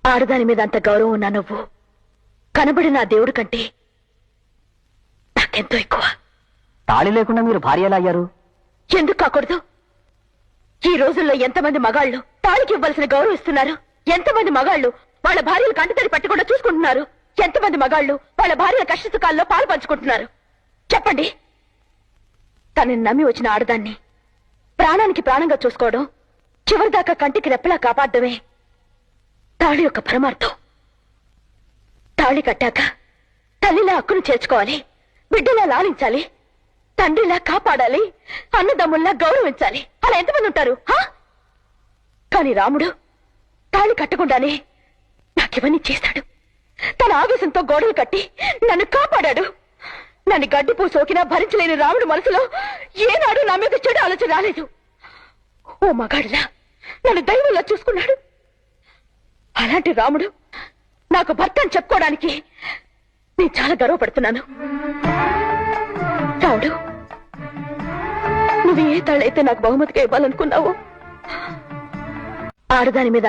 ఆడదాని మీద అంత గౌరవం ఉన్నా నువ్వు కనబడిన ఆ దేవుడి కంటే నాకెంతో ఎక్కువ. తాళి లేకుండా మీరు భార్య ఎలా అయ్యారు? ఎందుకు కాకూడదు? ఈ రోజుల్లో ఎంతమంది మగాళ్ళు తాళికి ఇవ్వాల్సిన గౌరవం ఇస్తున్నారు? ఎంతమంది మగాళ్ళు వాళ్ళ భార్యలు కంటితడి పట్టకుండా చూసుకుంటున్నారు? ఎంతమంది మగాళ్ళు వాళ్ళ భార్యల కష్ట సుఖాల్లో పాలు పంచుకుంటున్నారు? చెప్పండి. తనని నమ్మి వచ్చిన ఆడదాన్ని ప్రాణానికి ప్రాణంగా చూసుకోవడం, చివరిదాకా కంటికి రెప్పలా కాపాడమే తాళి యొక్క పరమార్థం. తాళి కట్టాక తల్లిలా హక్కును చేర్చుకోవాలి, బిడ్డలా లాలించాలి, తండ్రిలా కాపాడాలి, అన్నదమ్ముల్లా గౌరవించాలి. అలా ఎంతమంది ఉంటారు? కాని రాముడు తాళి కట్టకుండానే నాకివన్నీ చేశాడు. తన ఆవేశంతో గోడలు కట్టి నన్ను కాపాడాడు. నన్ను గడ్డిపూ సోకినా భరించలేని రాముడు మనసులో ఏనాడు నా మీద చెడు ఆలోచన రాలేదు. ఓ మగాడిలా నన్ను దైవంలా చూసుకున్నాడు. అలాంటి రాముడు నాకు భర్త అని చెప్పుకోవడానికి నేను చాలా గర్వపడుతున్నాను. రాముడు, నువ్వు ఏ తాళైతే నాకు బహుమతిగా ఇవ్వాలనుకున్నావో ఆడదాని మీద